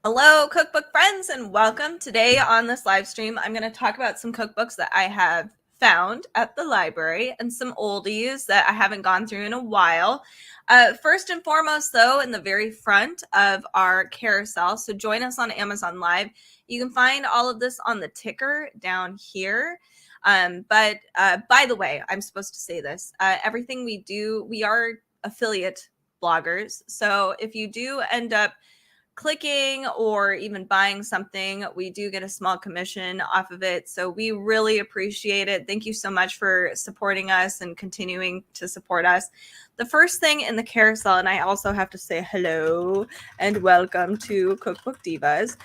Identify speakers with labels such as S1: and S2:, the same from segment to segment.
S1: Hello, cookbook friends, and welcome. Today on this live stream, I'm going to talk about some cookbooks that I have found at the library and some oldies that I haven't gone through in a while. First and foremost, though, in the very front of our carousel, so join us on Amazon Live. You can find all of this on the ticker down here. But by the way, I'm supposed to say this. Everything we do, we are affiliate bloggers. So if you do end up clicking or even buying something, we do get a small commission off of it. So we really appreciate it. Thank you so much for supporting us and continuing to support us. The first thing in the carousel, and I also have to say hello and welcome to Cookbook Divas.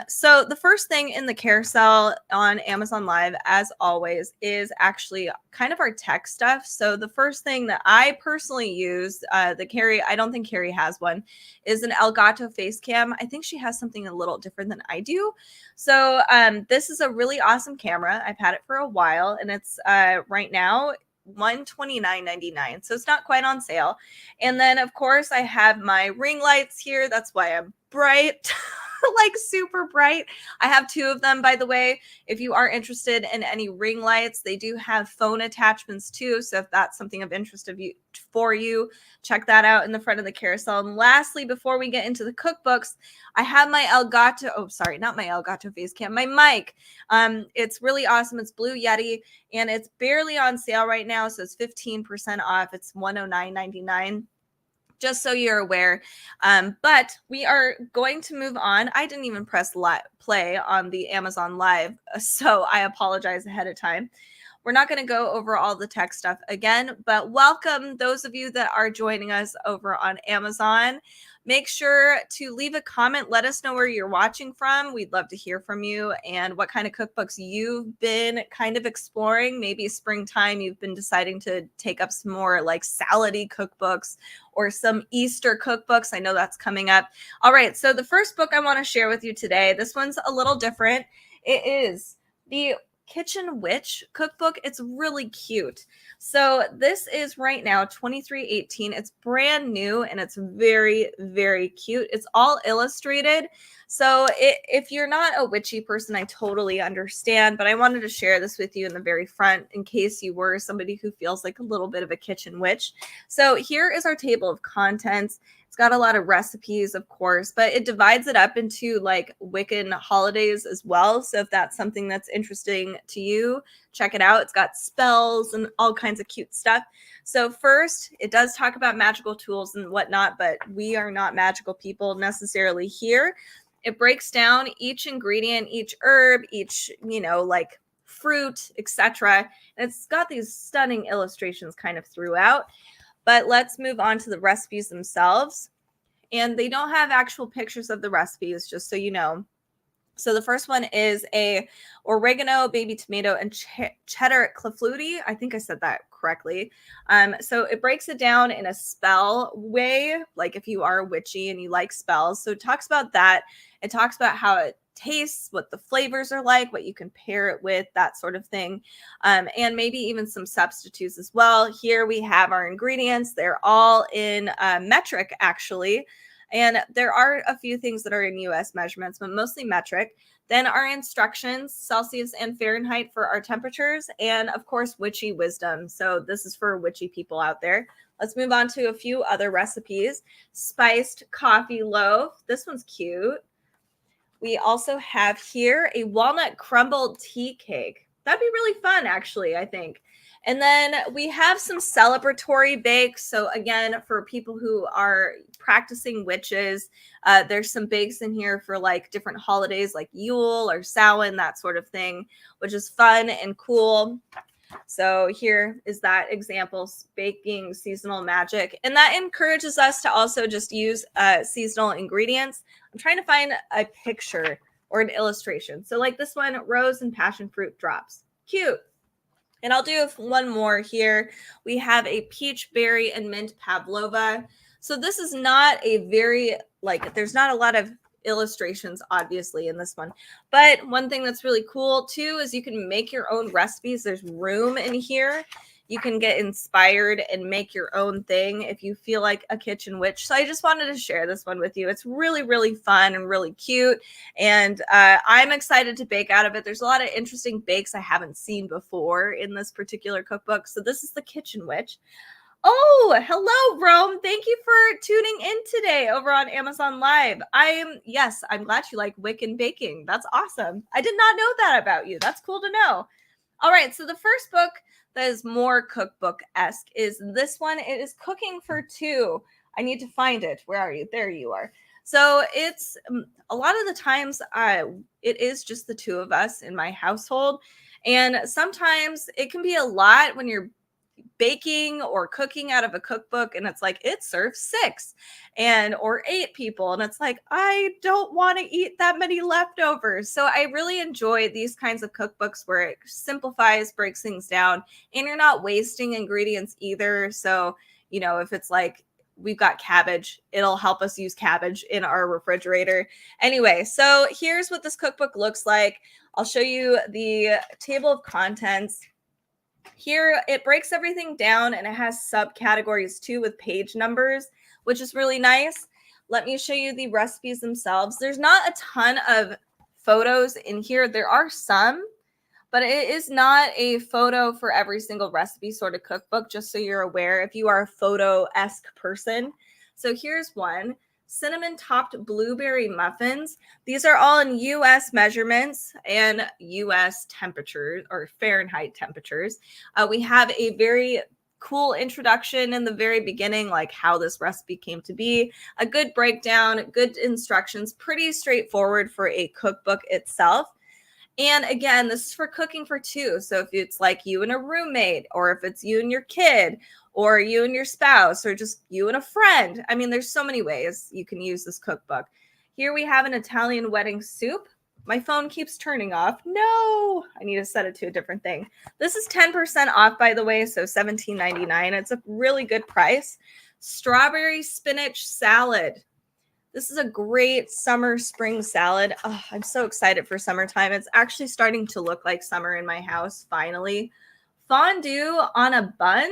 S1: So the first thing in the carousel on Amazon Live, as always, is actually kind of our tech stuff. So the first thing that I personally use, I don't think Carrie has one, is an Elgato face cam. I think she has something a little different than I do. So this is a really awesome camera. I've had it for a while, and it's right now $129.99. So it's not quite on sale. And then, of course, I have my ring lights here. That's why I'm bright. Like super bright. I have two of them, by the way. If you are interested in any ring lights, they do have phone attachments too. So if that's something of interest for you, check that out in the front of the carousel. And lastly, before we get into the cookbooks, I have my not my Elgato face cam, my mic. It's really awesome. It's Blue Yeti, and it's barely on sale right now. So it's 15% off. It's $109.99. Just so you're aware. But we are going to move on. I didn't even press play on the Amazon Live, so I apologize ahead of time. We're not going to go over all the tech stuff again, but welcome those of you that are joining us over on Amazon. Make sure to leave a comment. Let us know where you're watching from. We'd love to hear from you and what kind of cookbooks you've been kind of exploring. Maybe springtime, you've been deciding to take up some more like salady cookbooks or some Easter cookbooks. I know that's coming up. All right, so the first book I want to share with you today, this one's a little different. It is the Kitchen Witch cookbook. It's really cute. So this is right now $23.18. It's brand new and it's very, very cute. It's all illustrated. So if you're not a witchy person, I totally understand, but I wanted to share this with you in the very front in case you were somebody who feels like a little bit of a kitchen witch. So here is our table of contents. It's got a lot of recipes, of course, but it divides it up into like Wiccan holidays as well. So if that's something that's interesting to you, check it out. It's got spells and all kinds of cute stuff. So first, it does talk about magical tools and whatnot, but we are not magical people necessarily here. It breaks down each ingredient, each herb, each, like fruit, etc. And it's got these stunning illustrations kind of throughout. But let's move on to the recipes themselves. And they don't have actual pictures of the recipes, just so you know. So the first one is a oregano, baby tomato, and cheddar clafouti. I think I said that correctly. So it breaks it down in a spell way, like if you are witchy and you like spells. So it talks about that. It talks about how it tastes, what the flavors are like, what you can pair it with, that sort of thing. And maybe even some substitutes as well. Here we have our ingredients. They're all in metric, actually. And there are a few things that are in US measurements, but mostly metric. Then our instructions, Celsius and Fahrenheit for our temperatures, and of course, witchy wisdom. So this is for witchy people out there. Let's move on to a few other recipes. Spiced coffee loaf. This one's cute. We also have here a walnut crumble tea cake. That'd be really fun, actually, I think. And then we have some celebratory bakes. So again, for people who are practicing witches, there's some bakes in here for like different holidays like Yule or Samhain, that sort of thing, which is fun and cool. So here is that example, baking seasonal magic. And that encourages us to also just use seasonal ingredients. I'm trying to find a picture or an illustration. So like this one, rose and passion fruit drops. Cute. And I'll do one more here. We have a peach berry and mint pavlova. So this is not a very, there's not a lot of illustrations obviously in this one, but one thing that's really cool too is you can make your own recipes. There's room in here. you can get inspired and make your own thing if you feel like a kitchen witch. So I just wanted to share this one with you. It's really, really fun and really cute. And I'm excited to bake out of it. There's a lot of interesting bakes I haven't seen before in this particular cookbook. So this is the Kitchen Witch. Oh, hello, Rome. Thank you for tuning in today over on Amazon Live. I'm glad you like Wiccan baking. That's awesome. I did not know that about you. That's cool to know. All right, so the first book that is more cookbook-esque is this one. It is Cooking for Two. I need to find it. Where are you? There you are. So it's a lot of the times it is just the two of us in my household. And sometimes it can be a lot when you're baking or cooking out of a cookbook and it's like it serves 6 or 8 people and it's like I don't want to eat that many leftovers. So I really enjoy these kinds of cookbooks where it simplifies, breaks things down, and you're not wasting ingredients either. So if it's like we've got cabbage, it'll help us use cabbage in our refrigerator. Anyway, so here's what this cookbook looks like. I'll show you the table of contents. Here, it breaks everything down and it has subcategories too with page numbers, which is really nice. Let me show you the recipes themselves. There's not a ton of photos in here. There are some, but it is not a photo for every single recipe sort of cookbook, just so you're aware if you are a photo-esque person. So here's one. Cinnamon topped blueberry muffins. These are all in US measurements and US temperatures or Fahrenheit temperatures. We have a very cool introduction in the very beginning, like how this recipe came to be, a good breakdown, good instructions, pretty straightforward for a cookbook itself. And again, this is for cooking for two. So if it's like you and a roommate, or if it's you and your kid, or you and your spouse, or just you and a friend. I mean, there's so many ways you can use this cookbook. Here we have an Italian wedding soup. My phone keeps turning off. No, I need to set it to a different thing. This is 10% off, by the way, so $17.99. It's a really good price. Strawberry spinach salad. This is a great summer spring salad. Oh, I'm so excited for summertime. It's actually starting to look like summer in my house, finally. Fondue on a bun.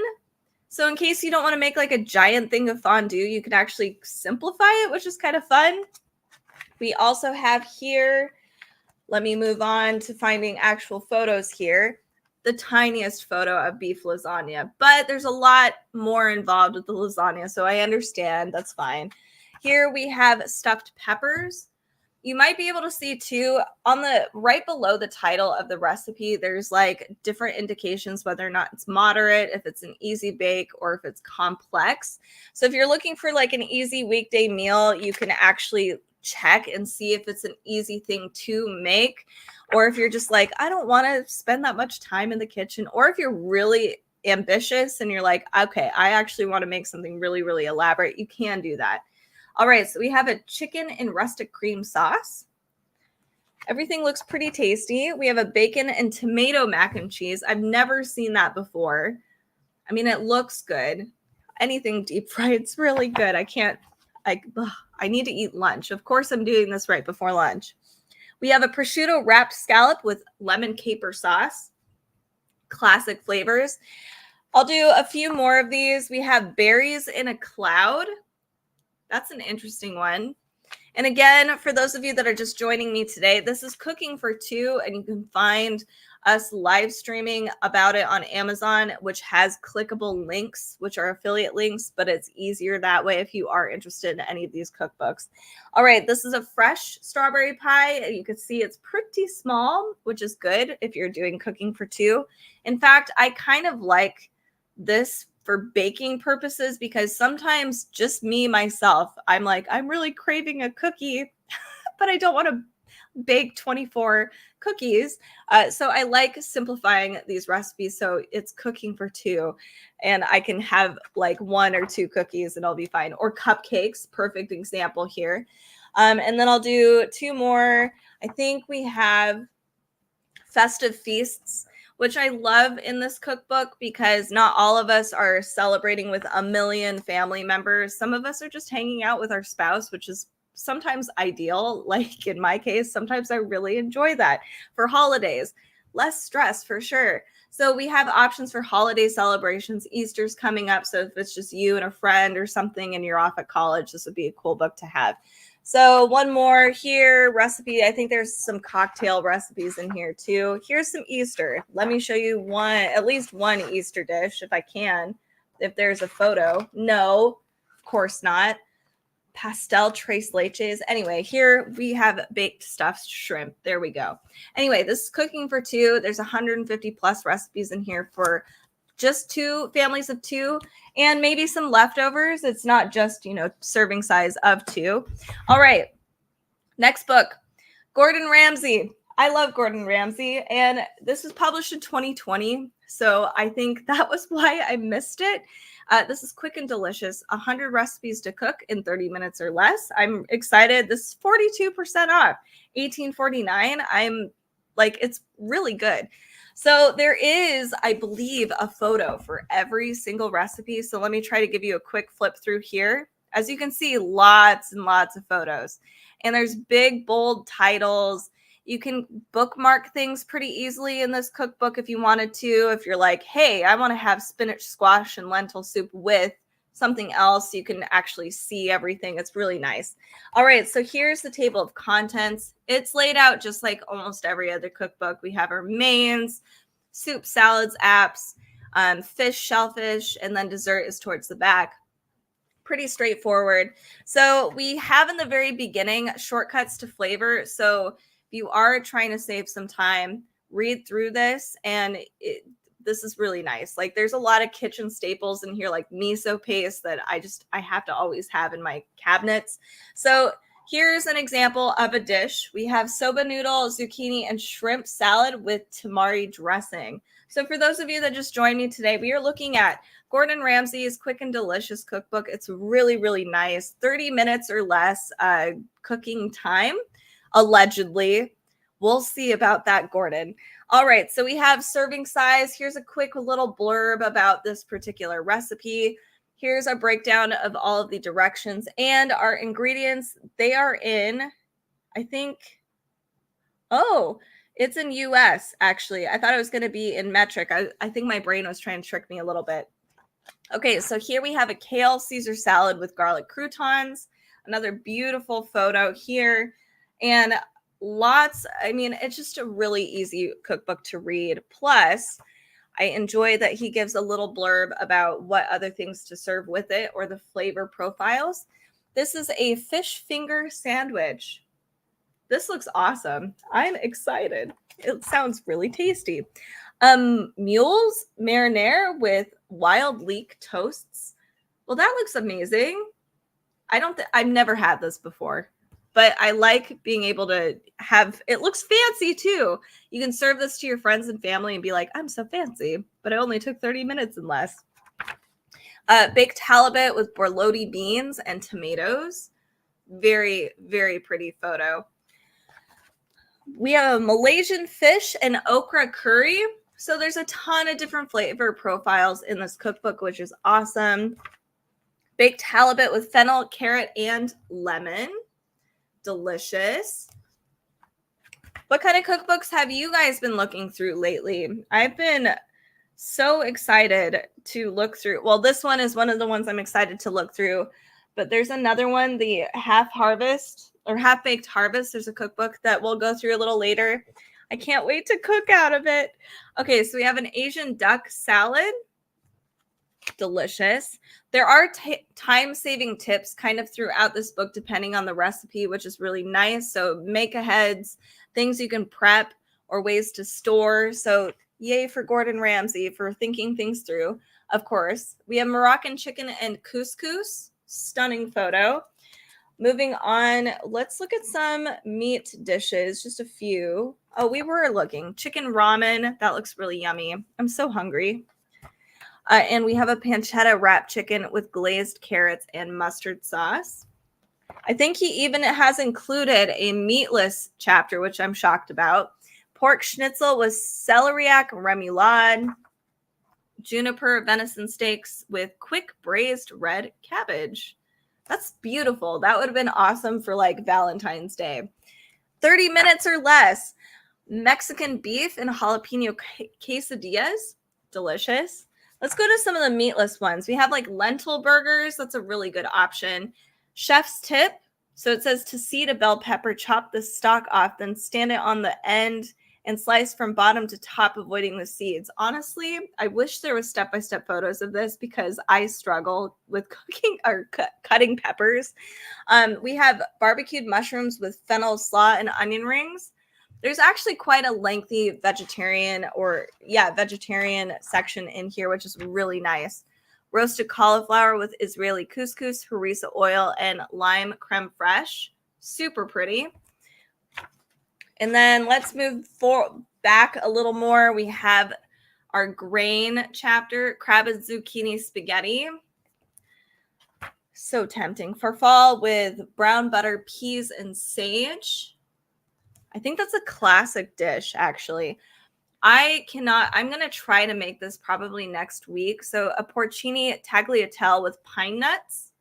S1: So in case you don't want to make like a giant thing of fondue, you can actually simplify it, which is kind of fun. We also have here, let me move on to finding actual photos here, the tiniest photo of beef lasagna. But there's a lot more involved with the lasagna, so I understand. That's fine. Here we have stuffed peppers. You might be able to see too on the right below the title of the recipe, there's like different indications whether or not it's moderate, if it's an easy bake, or if it's complex. So if you're looking for like an easy weekday meal, you can actually check and see if it's an easy thing to make. Or if you're just like, I don't want to spend that much time in the kitchen. Or if you're really ambitious and you're like, okay, I actually want to make something really, really elaborate, you can do that. All right, so we have a chicken and rustic cream sauce. Everything looks pretty tasty. We have a bacon and tomato mac and cheese. I've never seen that before. I mean, it looks good. Anything deep fried, it's really good. I need to eat lunch. Of course, I'm doing this right before lunch. We have a prosciutto wrapped scallop with lemon caper sauce. Classic flavors. I'll do a few more of these. We have berries in a cloud. That's an interesting one. And again, for those of you that are just joining me today, this is Cooking for Two, and you can find us live streaming about it on Amazon, which has clickable links, which are affiliate links, but it's easier that way if you are interested in any of these cookbooks. All right, this is a fresh strawberry pie. You can see it's pretty small, which is good if you're doing Cooking for Two. In fact, I kind of like this for baking purposes, because sometimes just me, myself, I'm like, I'm really craving a cookie, but I don't want to bake 24 cookies. So I like simplifying these recipes. So it's Cooking for Two, and I can have like 1 or 2 cookies and I'll be fine. Or cupcakes, perfect example here. And then I'll do 2 more. I think we have festive feasts, which I love in this cookbook because not all of us are celebrating with a million family members. Some of us are just hanging out with our spouse, which is sometimes ideal. Like in my case, sometimes I really enjoy that for holidays. Less stress for sure. So we have options for holiday celebrations. Easter's coming up, so if it's just you and a friend or something and you're off at college, this would be a cool book to have. So one more here, recipe. I think there's some cocktail recipes in here too. Here's some Easter. Let me show you at least one Easter dish if I can. If there's a photo. No, of course not. Pastel tres leches. Anyway, here we have baked stuffed shrimp. There we go. Anyway, this is cooking for two. There's 150 plus recipes in here for just two families of two and maybe some leftovers. It's not just, serving size of two. All right. Next book, Gordon Ramsay. I love Gordon Ramsay, and this was published in 2020. So I think that was why I missed it. This is quick and delicious. 100 recipes to cook in 30 minutes or less. I'm excited. This is 42% off, $18.49. I'm like, it's really good. So there is, I believe, a photo for every single recipe. So let me try to give you a quick flip through here. As you can see, lots and lots of photos. And there's big, bold titles. You can bookmark things pretty easily in this cookbook if you wanted to. If you're like, hey, I want to have spinach, squash, and lentil soup with something else, you can actually see everything. It's really nice. All right, so here's the table of contents. It's laid out just like almost every other cookbook. We have our mains, soup, salads, apps, fish, shellfish, and then dessert is towards the back. Pretty straightforward. So we have in the very beginning shortcuts to flavor. So if you are trying to save some time, read through this, and this is really nice. Like there's a lot of kitchen staples in here, like miso paste that I have to always have in my cabinets. So here's an example of a dish. We have soba noodle, zucchini, and shrimp salad with tamari dressing. So for those of you that just joined me today, we are looking at Gordon Ramsay's Quick and Delicious Cookbook. It's really, really nice. 30 minutes or less cooking time, allegedly. We'll see about that, Gordon. All right, so we have serving size. Here's a quick little blurb about this particular recipe. Here's a breakdown of all of the directions and our ingredients. They are in, I think, it's in US, actually. I thought it was going to be in metric. I think my brain was trying to trick me a little bit. Okay, so here we have a kale Caesar salad with garlic croutons. Another beautiful photo here. And it's just a really easy cookbook to read. Plus, I enjoy that he gives a little blurb about what other things to serve with it or the flavor profiles. This is a fish finger sandwich. This looks awesome. I'm excited. It sounds really tasty. Mules marinara with wild leek toasts. Well, that looks amazing. I've never had this before, but I like being able to have, it looks fancy too. You can serve this to your friends and family and be like, I'm so fancy, but it only took 30 minutes and less. Baked halibut with borlotti beans and tomatoes. Very, very pretty photo. We have a Malaysian fish and okra curry. So there's a ton of different flavor profiles in this cookbook, which is awesome. Baked halibut with fennel, carrot, and lemon. Delicious. What kind of cookbooks have you guys been looking through lately? I've been so excited to look through. Well, this one is one of the ones I'm excited to look through, but there's another one, the Half-Baked Harvest. There's a cookbook that we'll go through a little later. I can't wait to cook out of it. Okay, so we have an Asian duck salad. Delicious. There are time-saving tips kind of throughout this book, depending on the recipe, which is really nice. So make-aheads, things you can prep, or ways to store. So yay for Gordon Ramsay for thinking things through. Of course, we have Moroccan chicken and couscous. Stunning photo. Moving on, let's look at some meat dishes, just a few. Oh, we were looking. Chicken ramen. That looks really yummy. I'm so hungry. And we have a pancetta wrapped chicken with glazed carrots and mustard sauce. I think he even has included a meatless chapter, which I'm shocked about. Pork schnitzel with celeriac remoulade. Juniper venison steaks with quick braised red cabbage. That's beautiful. That would have been awesome for like Valentine's Day. 30 minutes or less. Mexican beef and jalapeno quesadillas. Delicious. Let's go to some of the meatless ones. We have like lentil burgers. That's a really good option. Chef's tip. So it says to seed a bell pepper, chop the stalk off, then stand it on the end and slice from bottom to top, avoiding the seeds. Honestly, I wish there was step-by-step photos of this because I struggle with cooking or cutting peppers. We have barbecued mushrooms with fennel slaw and onion rings. There's actually quite a lengthy vegetarian section in here, which is really nice. Roasted cauliflower with Israeli couscous, harissa oil, and lime creme fraiche. Super pretty. And then let's move back a little more. We have our grain chapter, crab and zucchini spaghetti. So tempting for fall with brown butter, peas, and sage. I think that's a classic dish, actually. I'm going to try to make this probably next week. So a porcini tagliatelle with pine nuts.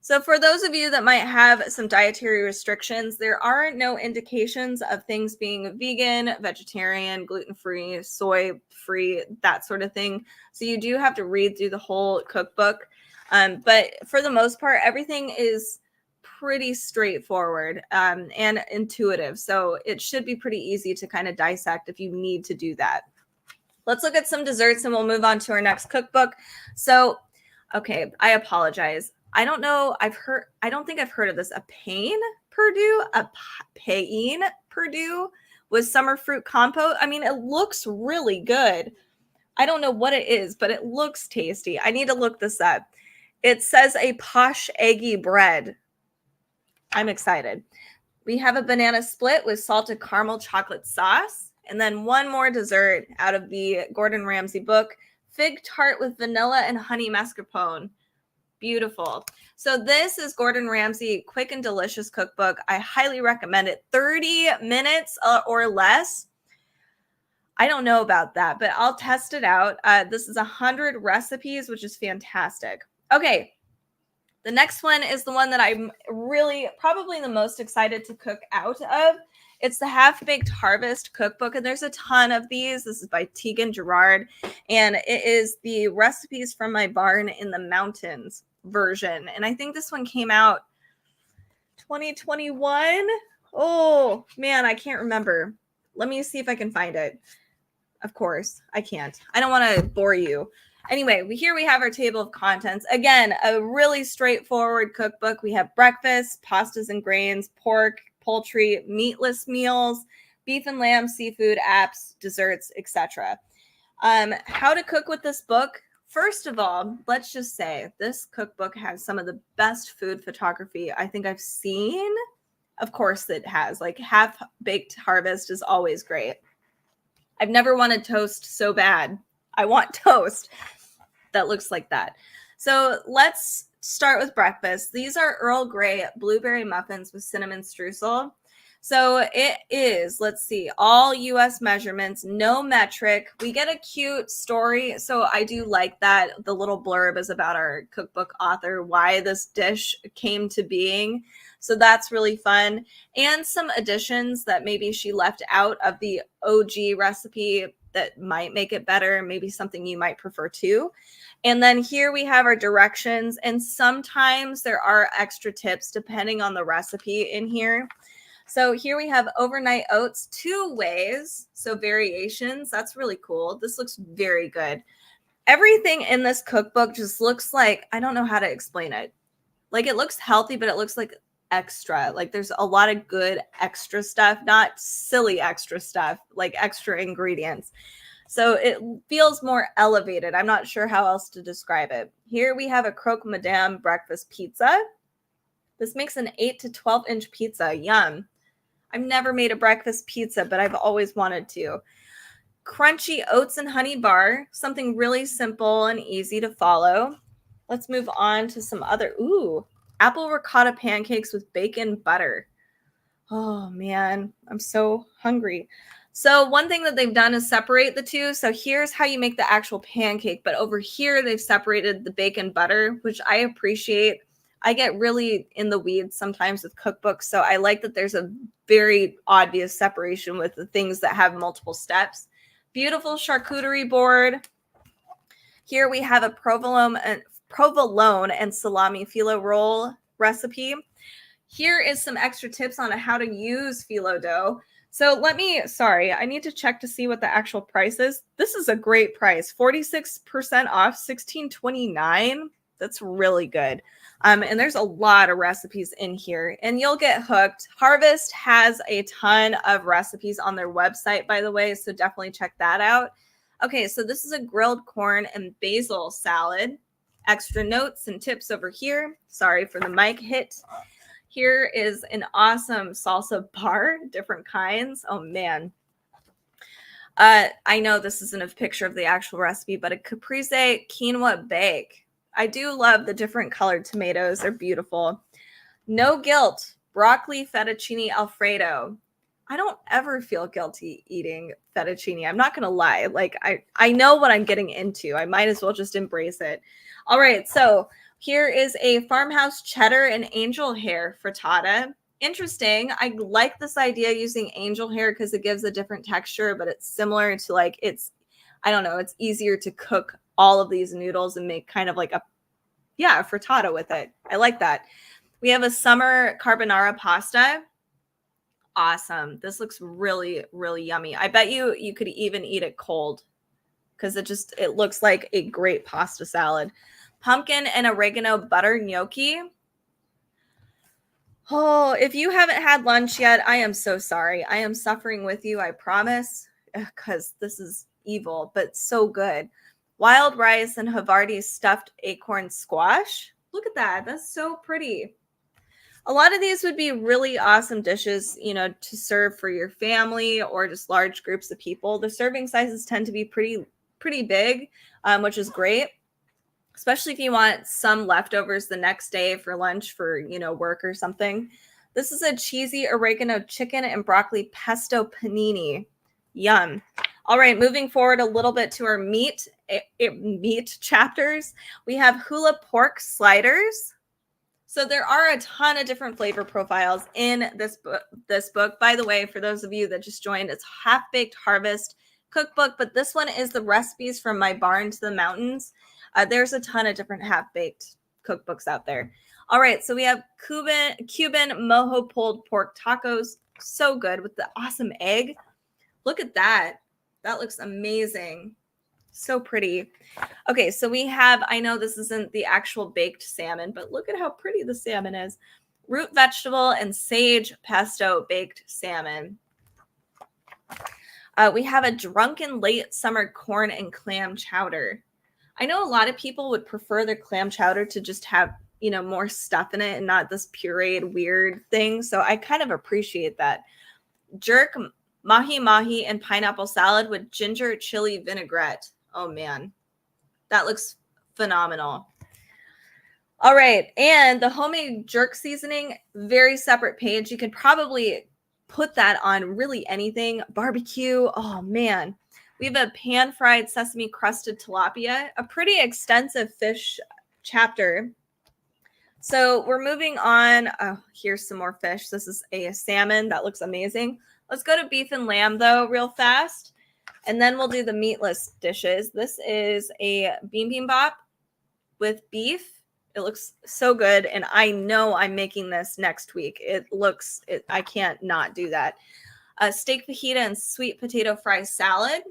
S1: So for those of you that might have some dietary restrictions, there are no indications of things being vegan, vegetarian, gluten-free, soy-free, that sort of thing. So you do have to read through the whole cookbook. But for the most part, everything is pretty straightforward and intuitive. So it should be pretty easy to kind of dissect if you need to do that. Let's look at some desserts and we'll move on to our next cookbook. So, okay, I apologize. I don't think I've heard of this. A pain Perdue with summer fruit compote. I mean, it looks really good. I don't know what it is, but it looks tasty. I need to look this up. It says a posh eggy bread. I'm excited. We have a banana split with salted caramel chocolate sauce. And then one more dessert out of the Gordon Ramsay book, fig tart with vanilla and honey mascarpone. Beautiful. So this is Gordon Ramsay Quick and Delicious Cookbook. I highly recommend it. 30 minutes or less. I don't know about that, but I'll test it out. This is 100 recipes, which is fantastic. Okay. The next one is the one that I'm really probably the most excited to cook out of. It's the Half-Baked Harvest Cookbook, and there's a ton of these. This is by Tegan Gerard, and it is the Recipes from My Barn in the Mountains version. And I think this one came out 2021. Oh, man, I can't remember. Let me see if I can find it. Of course, I can't. I don't want to bore you. Anyway, here we have our table of contents. Again, a really straightforward cookbook. We have breakfast, pastas and grains, pork, poultry, meatless meals, beef and lamb, seafood, apps, desserts, etc. How to cook with this book? First of all, let's just say this cookbook has some of the best food photography I think I've seen. Of course it has. Like Half-Baked Harvest is always great. I've never wanted toast so bad. I want toast that looks like that. So let's start with breakfast. These are Earl Grey blueberry muffins with cinnamon streusel. So it is, let's see, all US measurements, no metric. We get a cute story. So I do like that. The little blurb is about our cookbook author, why this dish came to being. So that's really fun. And some additions that maybe she left out of the OG recipe that might make it better, maybe something you might prefer too. And then here we have our directions, and sometimes there are extra tips depending on the recipe in here. So here we have overnight oats 2 ways, so variations. That's really cool. This looks very good. Everything in this cookbook just looks like, I don't know how to explain it. Like it looks healthy, but it looks like extra. Like there's a lot of good extra stuff, not silly extra stuff, like extra ingredients. So it feels more elevated. I'm not sure how else to describe it. Here we have a Croque Madame breakfast pizza. This makes an 8 to 12 inch pizza. Yum. I've never made a breakfast pizza, but I've always wanted to. Crunchy oats and honey bar, something really simple and easy to follow. Let's move on to some other, apple ricotta pancakes with bacon butter. Oh man, I'm so hungry. So one thing that they've done is separate the two. So here's how you make the actual pancake, but over here they've separated the bacon butter, which I appreciate. I get really in the weeds sometimes with cookbooks, so I like that there's a very obvious separation with the things that have multiple steps. Beautiful charcuterie board. Here we have a provolone and salami phyllo roll recipe. Here is some extra tips on how to use phyllo dough. So I need to check to see what the actual price is. This is a great price, 46% off, $16.29. That's really good. And there's a lot of recipes in here, and you'll get hooked. Harvest has a ton of recipes on their website, by the way, so definitely check that out. Okay, so this is a grilled corn and basil salad. Extra notes and tips over here. Sorry for the mic hit. Here is an awesome salsa bar, different kinds. Oh, man. I know this isn't a picture of the actual recipe, but a caprese quinoa bake. I do love the different colored tomatoes. They're beautiful. No guilt, broccoli fettuccine Alfredo. I don't ever feel guilty eating fettuccine. I'm not going to lie. Like, I know what I'm getting into. I might as well just embrace it. All right, so here is a farmhouse cheddar and angel hair frittata. Interesting. I like this idea using angel hair because it gives a different texture, but it's similar to I don't know, it's easier to cook all of these noodles and make kind of like a frittata with it. I like that. We have a summer carbonara pasta. Awesome. This looks really, really yummy. I bet you could even eat it cold because it looks like a great pasta salad. Pumpkin and oregano butter gnocchi. Oh, if you haven't had lunch yet, I am so sorry. I am suffering with you, I promise, because this is evil, but so good. Wild rice and Havarti stuffed acorn squash. Look at that. That's so pretty. A lot of these would be really awesome dishes, to serve for your family or just large groups of people. The serving sizes tend to be pretty big, which is great, especially if you want some leftovers the next day for lunch for, work or something. This is a cheesy oregano chicken and broccoli pesto panini. Yum. All right, moving forward a little bit to our meat chapters. We have hula pork sliders. So there are a ton of different flavor profiles in this book. By the way, for those of you that just joined, it's Half-Baked Harvest cookbook, but this one is the recipes from my barn to the mountains. There's a ton of different half-baked cookbooks out there. All right, so we have Cuban mojo pulled pork tacos. So good with the awesome egg. Look at that. That looks amazing. So pretty. Okay, so we have, I know this isn't the actual baked salmon, but look at how pretty the salmon is. Root vegetable and sage pesto baked salmon. We have a drunken late summer corn and clam chowder. I know a lot of people would prefer their clam chowder to just have, more stuff in it and not this pureed weird thing. So I kind of appreciate that. Jerk mahi and pineapple salad with ginger chili vinaigrette. Oh, man. That looks phenomenal. All right. And the homemade jerk seasoning, very separate page. You could probably put that on really anything. Barbecue. Oh, man. We have a pan-fried sesame crusted tilapia, a pretty extensive fish chapter. So we're moving on. Oh, here's some more fish. This is a salmon. That looks amazing. Let's go to beef and lamb, though, real fast. And then we'll do the meatless dishes. This is a bibimbap with beef. It looks so good. And I know I'm making this next week. I can't not do that. Steak fajita and sweet potato fry salad.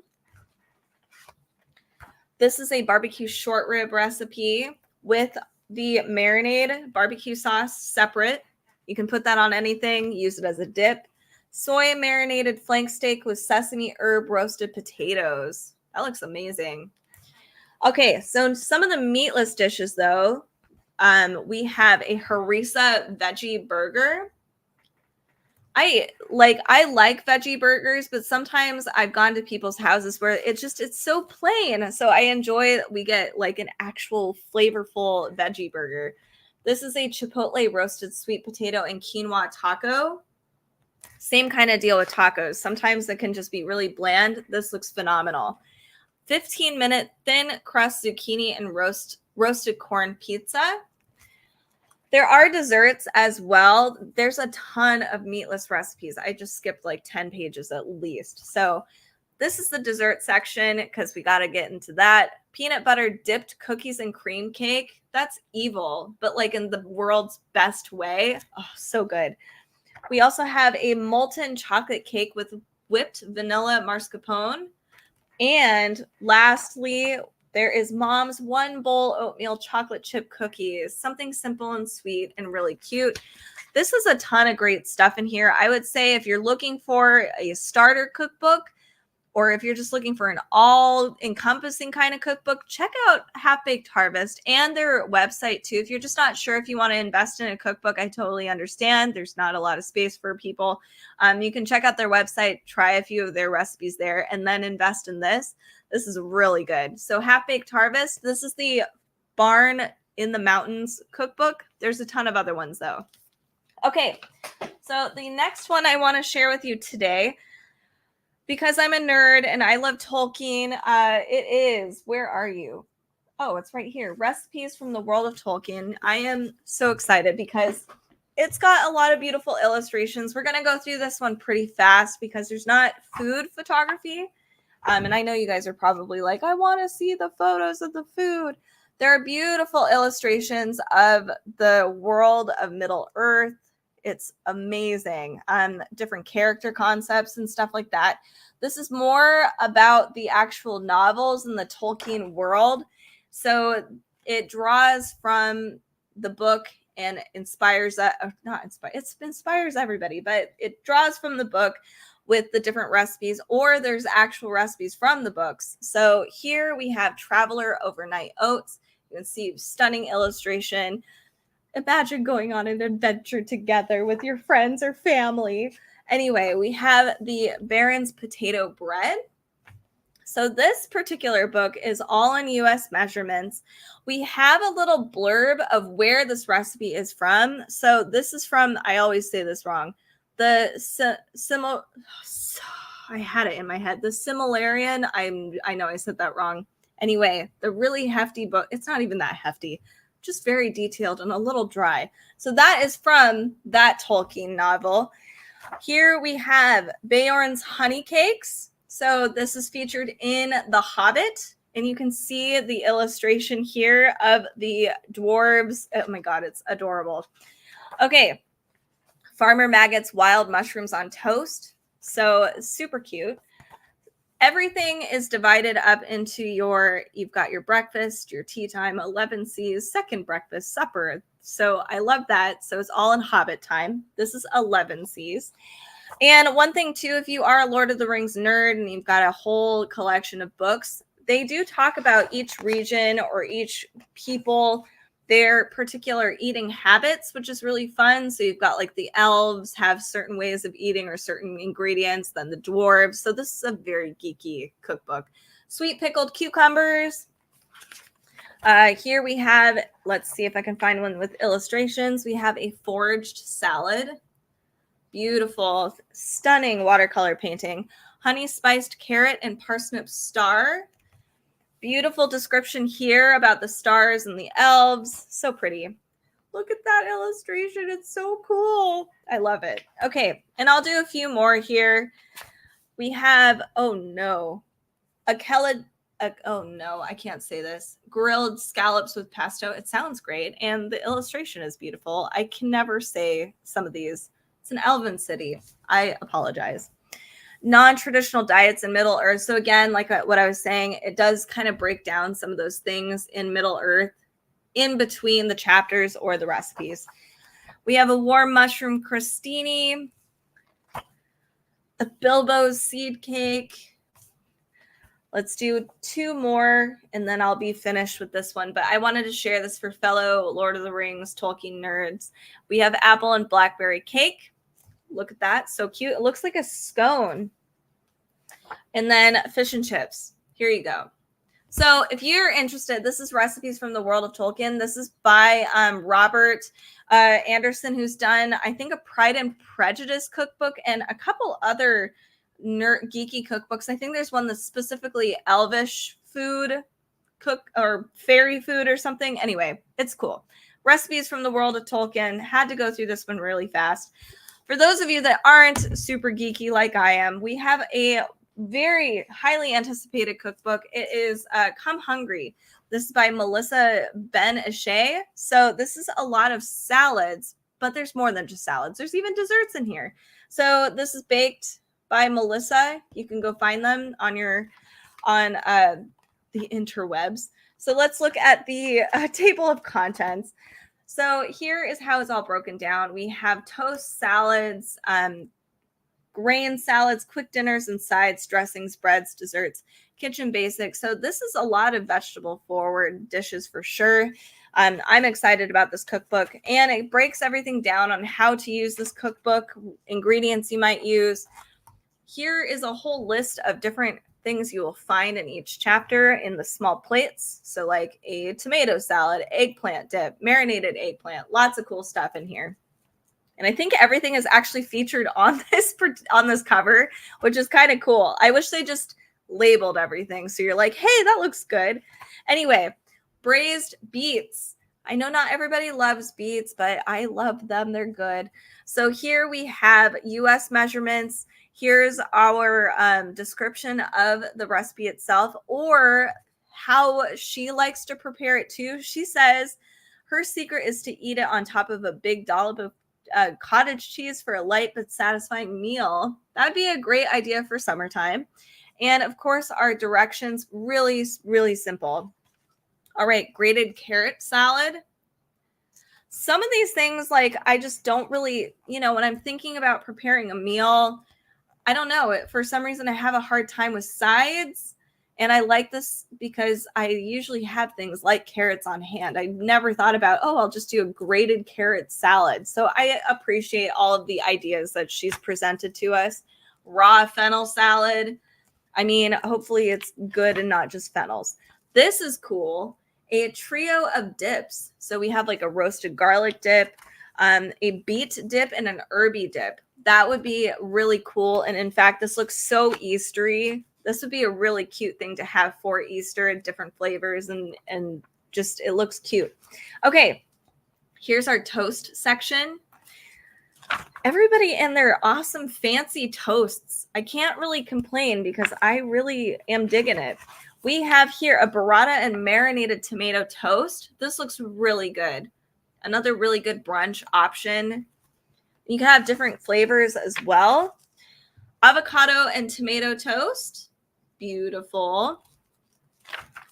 S1: This is a barbecue short rib recipe with the marinade barbecue sauce separate. You can put that on anything, use it as a dip. Soy marinated flank steak with sesame herb roasted potatoes. That looks amazing. Okay, so some of the meatless dishes, though, we have a harissa veggie burger. I like veggie burgers, but sometimes I've gone to people's houses where it's so plain. So I enjoy we get like an actual flavorful veggie burger. This is a chipotle roasted sweet potato and quinoa taco. Same kind of deal with tacos. Sometimes it can just be really bland. This looks phenomenal. 15-minute thin crust zucchini and roasted corn pizza. There are desserts as well. There's a ton of meatless recipes. I just skipped like 10 pages at least. So this is the dessert section because we got to get into that. Peanut butter dipped cookies and cream cake. That's evil, but like in the world's best way. Oh, so good. We also have a molten chocolate cake with whipped vanilla mascarpone. And lastly, there is Mom's one bowl oatmeal chocolate chip cookies. Something simple and sweet and really cute. This is a ton of great stuff in here. I would say if you're looking for a starter cookbook, or if you're just looking for an all-encompassing kind of cookbook, check out Half Baked Harvest and their website too. If you're just not sure if you want to invest in a cookbook, I totally understand. There's not a lot of space for people. You can check out their website, try a few of their recipes there, and then invest in this. This is really good. So Half Baked Harvest, this is the Barn in the Mountains cookbook. There's a ton of other ones though. Okay, so the next one I want to share with you today, because I'm a nerd and I love Tolkien, it is, where are you? Oh, it's right here. Recipes from the World of Tolkien. I am so excited because it's got a lot of beautiful illustrations. We're going to go through this one pretty fast because there's not food photography. And I know you guys are probably like, I want to see the photos of the food. There are beautiful illustrations of the world of Middle Earth. It's amazing. Different character concepts and stuff like that. This is more about the actual novels in the Tolkien world. So it draws from the book and inspires it inspires everybody, but it draws from the book with the different recipes, or there's actual recipes from the books. So here we have Traveler Overnight Oats. You can see stunning illustration. Imagine going on an adventure together with your friends or family. Anyway, we have the Baron's Potato Bread. So this particular book is all in US measurements. We have a little blurb of where this recipe is from. So this is from, I always say this wrong, the I had it in my head. The Similarian, I know I said that wrong. Anyway, the really hefty book, it's not even that hefty, just very detailed and a little dry. So that is from that Tolkien novel. Here we have Beorn's Honey Cakes. So this is featured in The Hobbit, and you can see the illustration here of the dwarves. Oh my God, it's adorable. Okay, Farmer Maggot's Wild Mushrooms on Toast. So super cute. Everything is divided up into you've got your breakfast, your tea time, 11 C's, second breakfast, supper. So I love that. So it's all in Hobbit time. This is 11 C's. And one thing too, if you are a Lord of the Rings nerd and you've got a whole collection of books, they do talk about each region or each people, their particular eating habits, which is really fun. So you've got like the elves have certain ways of eating or certain ingredients than the dwarves. So this is a very geeky cookbook. Sweet pickled cucumbers. Here we have, let's see if I can find one with illustrations. We have a foraged salad. Beautiful, stunning watercolor painting. Honey spiced carrot and parsnip star. Beautiful description here about the stars and the elves. So pretty. Look at that illustration. It's so cool. I love it. Okay, and I'll do a few more here. We have, oh no, I can't say this. Grilled scallops with pesto. It sounds great, and the illustration is beautiful. I can never say some of these. It's an elven city. I apologize. Non-traditional diets in Middle Earth. So again, like what I was saying, it does kind of break down some of those things in Middle Earth in between the chapters or the recipes. We have a warm mushroom crostini, a Bilbo's seed cake. Let's do two more and then I'll be finished with this one. But I wanted to share this for fellow Lord of the Rings Tolkien nerds. We have apple and blackberry cake. Look at that. So cute. It looks like a scone. And then fish and chips. Here you go. So if you're interested, this is Recipes from the World of Tolkien. This is by Robert Anderson, who's done, I think, a Pride and Prejudice cookbook and a couple other geeky cookbooks. I think there's one that's specifically elvish food or fairy food or something. Anyway, it's cool. recipes from the world of Tolkien. Had to go through this one really fast. For those of you that aren't super geeky like I am, we have a very highly anticipated cookbook. It is Come Hungry. This is by Melissa Ben Ashay. So this is a lot of salads, but there's more than just salads. There's even desserts in here. So this is baked by Melissa. You can go find them on the interwebs. So let's look at the table of contents. So here is how it's all broken down. We have toast, salads, grain salads, quick dinners and sides, dressings, breads, desserts, kitchen basics. So this is a lot of vegetable forward dishes for sure. I'm excited about this cookbook, and it breaks everything down on how to use this cookbook, ingredients you might use. Here is a whole list of different things you will find in each chapter in the small plates. So like a tomato salad, eggplant dip, marinated eggplant, lots of cool stuff in here. And I think everything is actually featured on this cover, which is kind of cool. I wish they just labeled everything so you're like, hey, that looks good. Anyway, braised beets. I know not everybody loves beets, but I love them. They're good. So here we have US measurements. Here's our description of the recipe itself, or how she likes to prepare it too. She says her secret is to eat it on top of a big dollop of cottage cheese for a light but satisfying meal. That'd be a great idea for summertime. And of course, our directions, really, really simple. All right, grated carrot salad. Some of these things, like, I just don't really, when I'm thinking about preparing a meal, I don't know. For some reason, I have a hard time with sides. And I like this because I usually have things like carrots on hand. I never thought about, I'll just do a grated carrot salad. So I appreciate all of the ideas that she's presented to us. Raw fennel salad. I mean, hopefully it's good and not just fennels. This is cool. A trio of dips. So we have like a roasted garlic dip, a beet dip, and an herby dip. That would be really cool. And in fact, this looks so Eastery. This would be a really cute thing to have for Easter, different flavors, and just, it looks cute. Okay, here's our toast section. Everybody and their awesome fancy toasts. I can't really complain because I really am digging it. We have here a burrata and marinated tomato toast. This looks really good. Another really good brunch option. You can have different flavors as well. Avocado and tomato toast. Beautiful.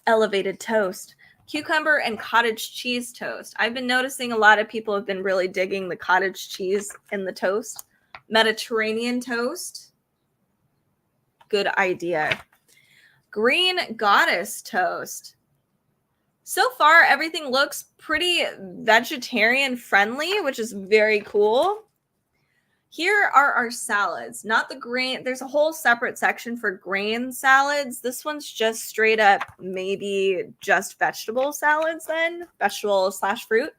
S1: Elevated toast. Cucumber and cottage cheese toast. I've been noticing a lot of people have been really digging the cottage cheese in the toast. Mediterranean toast. Good idea. Green goddess toast. So far, everything looks pretty vegetarian friendly, which is very cool. Here are our salads, not the grain. There's a whole separate section for grain salads. This one's just straight up maybe just vegetable salads then, vegetable/fruit.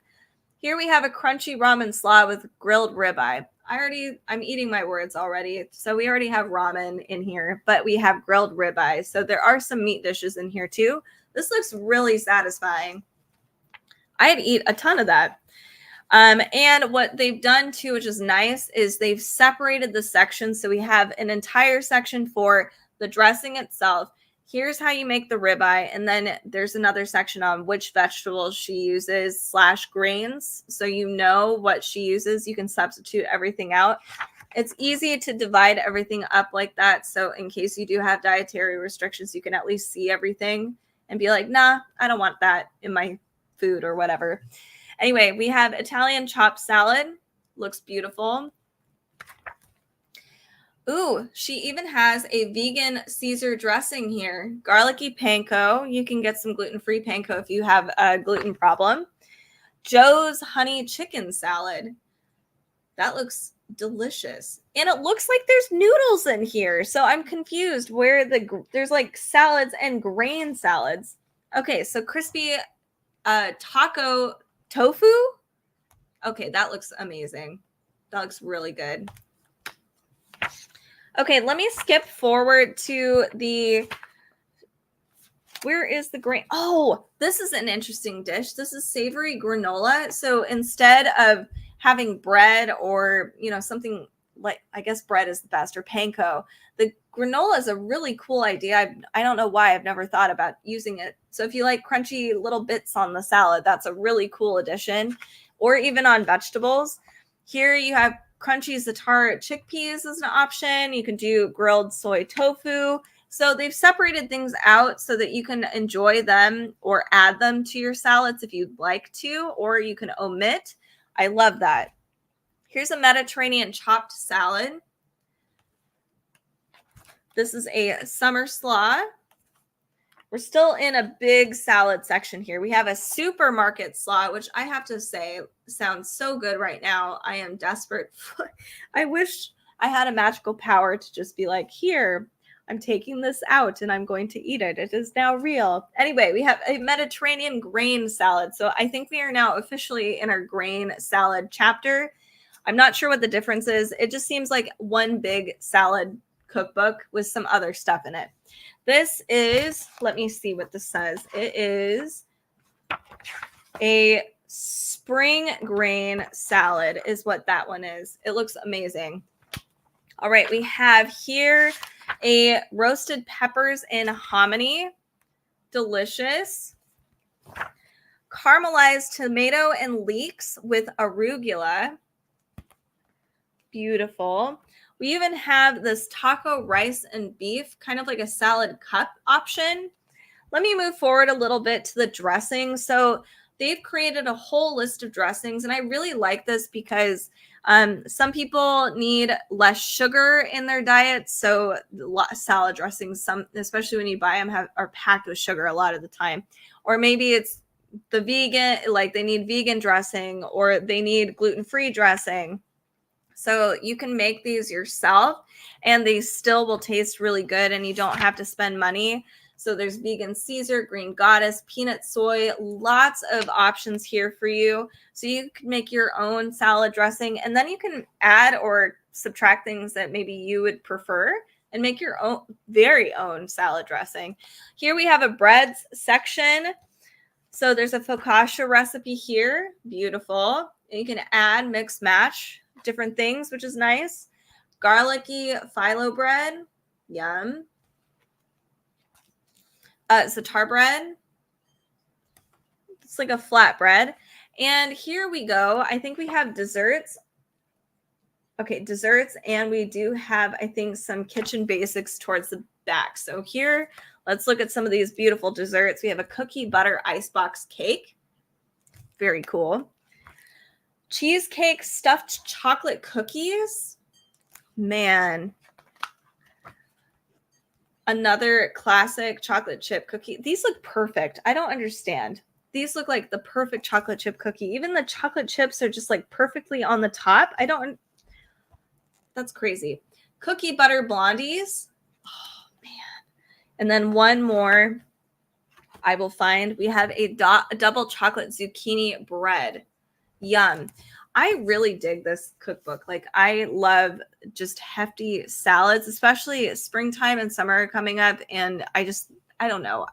S1: Here we have a crunchy ramen slaw with grilled ribeye. I'm eating my words already. So we already have ramen in here, but we have grilled ribeye. So there are some meat dishes in here too. This looks really satisfying. I'd eat a ton of that. And what they've done too, which is nice, is they've separated the sections. So we have an entire section for the dressing itself. Here's how you make the ribeye. And then there's another section on which vegetables she uses / grains. So you know what she uses. You can substitute everything out. It's easy to divide everything up like that. So in case you do have dietary restrictions, you can at least see everything and be like, nah, I don't want that in my food or whatever. Anyway, we have Italian chopped salad. Looks beautiful. Ooh, she even has a vegan Caesar dressing here. Garlicky panko. You can get some gluten-free panko if you have a gluten problem. Joe's honey chicken salad. That looks delicious. And it looks like there's noodles in here. So I'm confused where there's like salads and grain salads. Okay, so crispy taco tofu. Okay, that looks amazing. That looks really good. Okay, let me skip forward to the Where is the grain? Oh, this is an interesting dish. This is savory granola. So instead of having bread or, something like, I guess bread is the best, or panko, the granola is a really cool idea. I don't know why I've never thought about using it. So if you like crunchy little bits on the salad, that's a really cool addition, or even on vegetables. Here you have crunchy za'atar chickpeas as an option. You can do grilled soy tofu. So they've separated things out so that you can enjoy them or add them to your salads if you'd like to, or you can omit. I love that. Here's a Mediterranean chopped salad. This is a summer slaw. We're still in a big salad section here. We have a supermarket slaw, which I have to say sounds so good right now. I am desperate. I wish I had a magical power to just be like, here, I'm taking this out and I'm going to eat it. It is now real. Anyway, we have a Mediterranean grain salad. So I think we are now officially in our grain salad chapter. I'm not sure what the difference is. It just seems like one big salad cookbook with some other stuff in it. This is, let me see what this says. It is a spring grain salad is what that one is. It looks amazing. All right, we have here a roasted peppers and hominy. Delicious. Caramelized tomato and leeks with arugula. Beautiful. We even have this taco rice and beef, kind of like a salad cup option. Let me move forward a little bit to the dressing. So they've created a whole list of dressings, and I really like this because some people need less sugar in their diet. So salad dressings, especially when you buy them, are packed with sugar a lot of the time. Or maybe it's the vegan, like they need vegan dressing, or they need gluten-free dressing. So you can make these yourself and they still will taste really good and you don't have to spend money. So there's vegan Caesar, green goddess, peanut soy, lots of options here for you. So you can make your own salad dressing and then you can add or subtract things that maybe you would prefer and make your own very own salad dressing. Here we have a breads section. So there's a focaccia recipe here. Beautiful. And you can add, mix, match different things, which is nice. Garlicky phyllo bread. Yum. Za'atar bread. It's like a flat bread. And here we go. I think we have desserts. Okay, desserts. And we do have, I think, some kitchen basics towards the back. So here, let's look at some of these beautiful desserts. We have a cookie butter icebox cake. Very cool. Cheesecake stuffed chocolate cookies. Man. Another classic chocolate chip cookie. These look perfect. I don't understand. These look like the perfect chocolate chip cookie. Even the chocolate chips are just like perfectly on the top. That's crazy. Cookie butter blondies. Oh, man. And then one more I will find. We have a double chocolate zucchini bread. Yum. I really dig this cookbook. Like I love just hefty salads, especially springtime and summer coming up. And I don't know.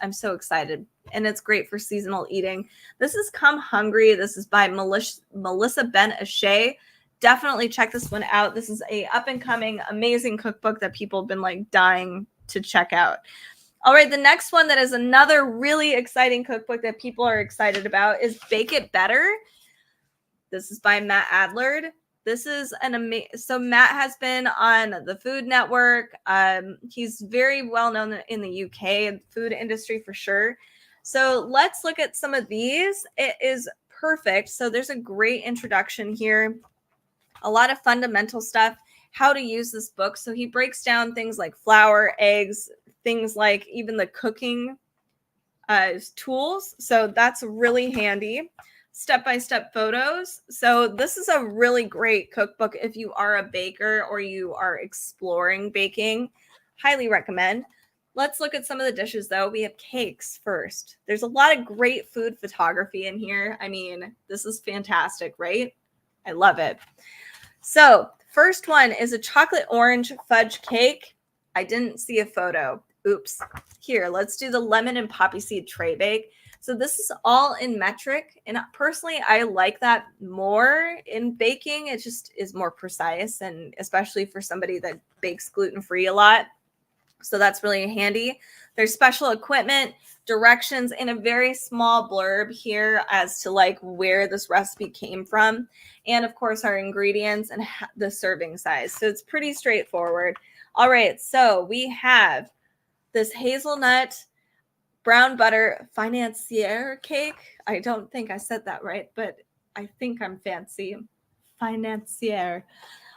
S1: I'm so excited. And it's great for seasonal eating. This is Come Hungry. This is by Melissa Ben Ashay. Definitely check this one out. This is a up and coming, amazing cookbook that people have been like dying to check out. All right, the next one that is another really exciting cookbook that people are excited about is Bake It Better. This is by Matt Adlard. This is so Matt has been on the Food Network. He's very well known in the UK food industry for sure. So let's look at some of these. It is perfect. So there's a great introduction here. A lot of fundamental stuff, how to use this book. So he breaks down things like flour, eggs, things like even the cooking tools. So that's really handy. Step-by-step photos. So this is a really great cookbook if you are a baker or you are exploring baking. Highly recommend. Let's look at some of the dishes though. We have cakes first. There's a lot of great food photography in here. I mean, this is fantastic, right? I love it. So first one is a chocolate orange fudge cake. I didn't see a photo. Oops. Here, let's do the lemon and poppy seed tray bake. So this is all in metric, and personally, I like that more in baking. It just is more precise, and especially for somebody that bakes gluten-free a lot. So that's really handy. There's special equipment, directions, and a very small blurb here as to like where this recipe came from. And of course, our ingredients and the serving size. So it's pretty straightforward. All right, so we have this hazelnut brown butter financier cake. I don't think I said that right, but I think I'm fancy. Financier.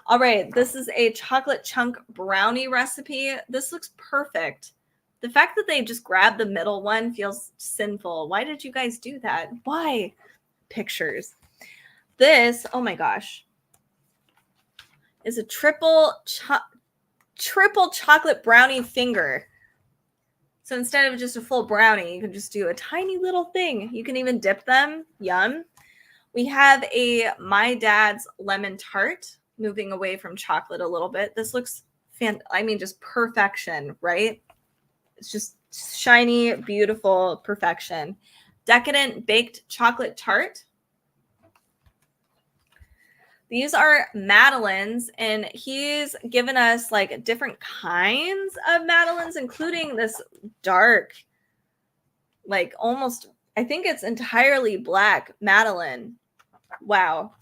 S1: All right, this is a chocolate chunk brownie recipe. This looks perfect. The fact that they just grabbed the middle one feels sinful. Why did you guys do that? Why? Pictures. This, oh my gosh, is a triple chocolate brownie finger. So instead of just a full brownie, you can just do a tiny little thing. You can even dip them. Yum. We have a My Dad's lemon tart, moving away from chocolate a little bit. This looks just perfection, right? It's just shiny, beautiful perfection. Decadent baked chocolate tart. These are Madeleines, and he's given us like different kinds of Madeleines, including this dark, like almost, I think it's entirely black Madeleine. Wow.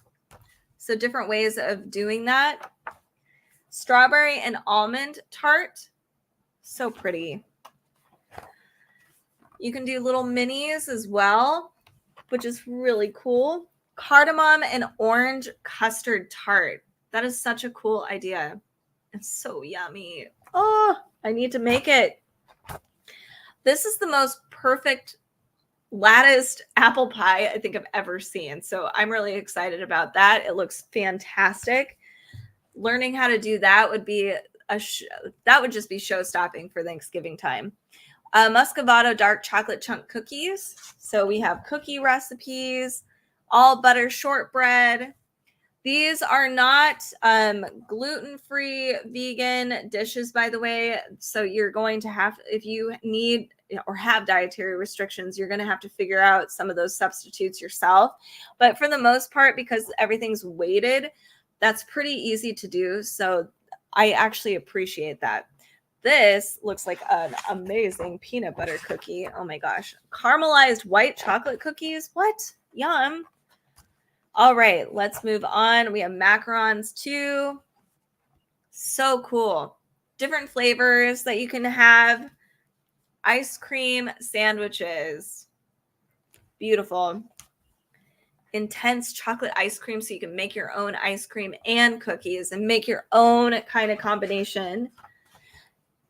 S1: So different ways of doing that. Strawberry and almond tart. So pretty. You can do little minis as well, which is really cool. Cardamom and orange custard tart. That is such a cool idea. It's so yummy. Oh, I need to make it. This is the most perfect latticed apple pie I think I've ever seen. So I'm really excited about that. It looks fantastic. Learning how to do that would be that would just be show-stopping for Thanksgiving time. Muscovado dark chocolate chunk cookies. So we have cookie recipes, all butter shortbread. These are not gluten-free vegan dishes, by the way. So you're going to have, if you need or have dietary restrictions, you're going to have to figure out some of those substitutes yourself. But for the most part, because everything's weighted, that's pretty easy to do. So I actually appreciate that. This looks like an amazing peanut butter cookie. Oh my gosh. Caramelized white chocolate cookies. What? Yum. All right, let's move on. We have macarons too. So cool. Different flavors that you can have. Ice cream sandwiches. Beautiful. Intense chocolate ice cream, so you can make your own ice cream and cookies and make your own kind of combination.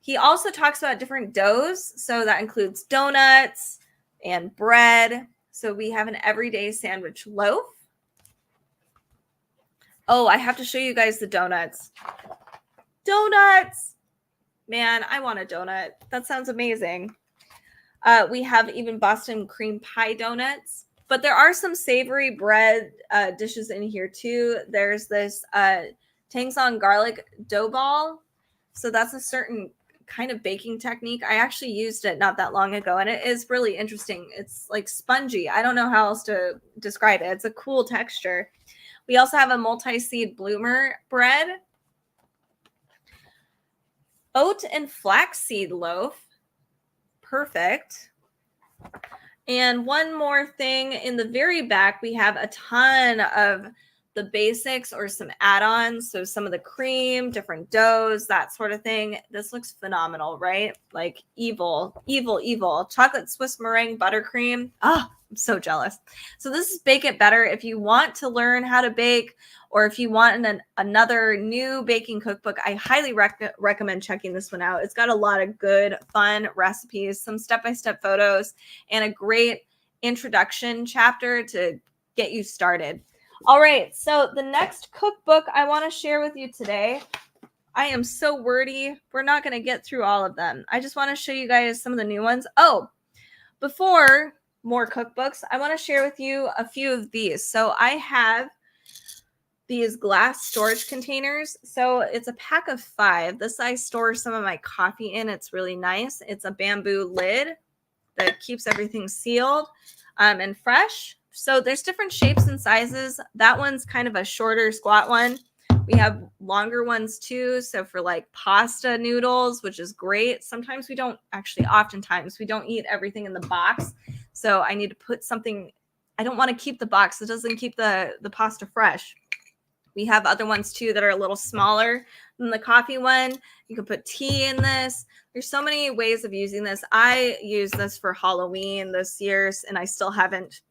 S1: He also talks about different doughs. So that includes donuts and bread. So we have an everyday sandwich loaf. Oh, I have to show you guys the donuts. Donuts! Man, I want a donut. That sounds amazing. We have even Boston cream pie donuts. But there are some savory bread dishes in here too. There's this Tangzong garlic dough ball. So that's a certain kind of baking technique. I actually used it not that long ago, and it is really interesting. It's like spongy. I don't know how else to describe it. It's a cool texture. We also have a multi-seed bloomer bread. Oat and flaxseed loaf. Perfect. And one more thing, in the very back, we have a ton of the basics or some add-ons. So some of the cream, different doughs, that sort of thing. This looks phenomenal, right? Like evil, evil, evil. Chocolate Swiss meringue buttercream. Ah, I'm so jealous. So this is Bake It Better. If you want to learn how to bake, or if you want another new baking cookbook, I highly recommend checking this one out. It's got a lot of good, fun recipes, some step-by-step photos, and a great introduction chapter to get you started. All right, so the next cookbook I want to share with you today, I am so wordy. We're not going to get through all of them. I just want to show you guys some of the new ones. Oh, before more cookbooks, I want to share with you a few of these. So I have these glass storage containers. So it's a pack of 5. This I store some of my coffee in. It's really nice. It's a bamboo lid that keeps everything sealed and fresh. So there's different shapes and sizes. That one's kind of a shorter squat one. We have longer ones too. So for like pasta noodles, which is great. Sometimes we don't actually, oftentimes we don't eat everything in the box. So I need to put something, I don't want to keep the box. It doesn't keep the pasta fresh. We have other ones too that are a little smaller than the coffee one. You can put tea in this. There's so many ways of using this. I use this for Halloween this year, and I still haven't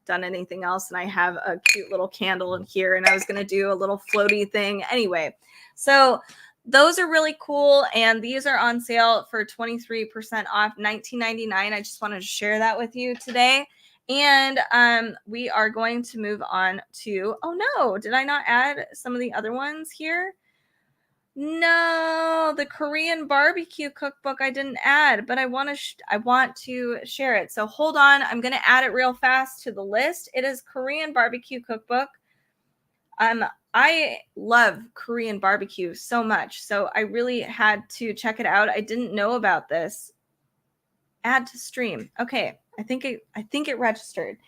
S1: done anything else. And I have a cute little candle in here, and I was going to do a little floaty thing anyway. So those are really cool, and these are on sale for 23% off, $19.99. I just wanted to share that with you today. And we are going to move on to, oh no, did I not add some of the other ones here? No, the Korean barbecue cookbook I didn't add, but I want to share it. So hold on, I'm going to add it real fast to the list. It is Korean barbecue cookbook. I love Korean barbecue so much, so I really had to check it out. I didn't know about this. Add to stream. Okay, I think it registered.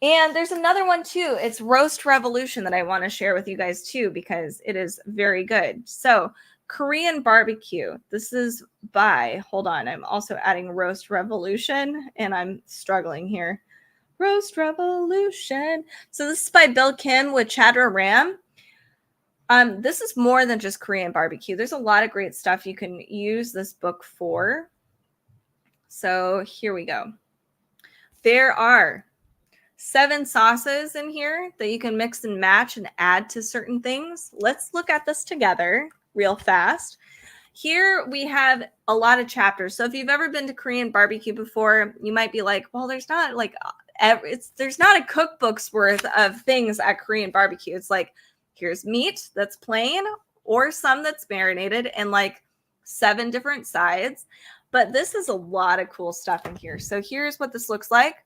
S1: And there's another one too. It's Roast Revolution that I want to share with you guys too, because it is very good. So Korean barbecue. This is by, hold on, I'm also adding Roast Revolution, and I'm struggling here. Roast Revolution. So this is by Bill Kim with Chadra Ram. This is more than just Korean barbecue. There's a lot of great stuff you can use this book for. So here we go. There are 7 sauces in here that you can mix and match and add to certain things. Let's look at this together real fast. Here we have a lot of chapters. So if you've ever been to Korean barbecue before, you might be like, well, there's not a cookbook's worth of things at Korean barbecue. It's like, here's meat that's plain or some that's marinated and like 7 different sides. But this is a lot of cool stuff in here. So here's what this looks like.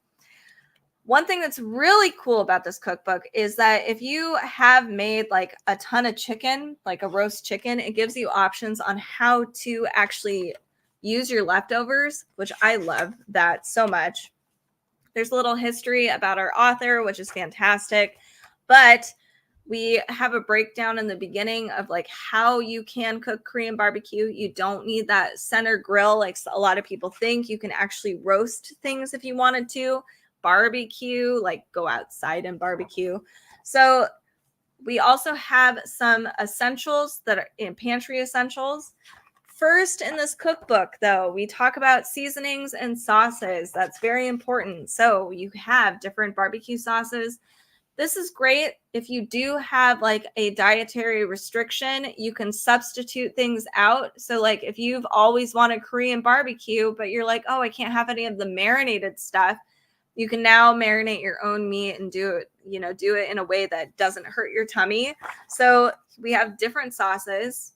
S1: One thing that's really cool about this cookbook is that if you have made like a ton of chicken, like a roast chicken, it gives you options on how to actually use your leftovers, which I love that so much. There's a little history about our author, which is fantastic. But we have a breakdown in the beginning of like how you can cook Korean barbecue. You don't need that center grill like a lot of people think. You can actually roast things if you wanted to. Barbecue, like go outside and barbecue. So we also have some essentials that are in pantry essentials. First in this cookbook, though, we talk about seasonings and sauces. That's very important. So you have different barbecue sauces. This is great if you do have like a dietary restriction, you can substitute things out. So like if you've always wanted Korean barbecue, but you're like, oh, I can't have any of the marinated stuff, you can now marinate your own meat and do it in a way that doesn't hurt your tummy. So we have different sauces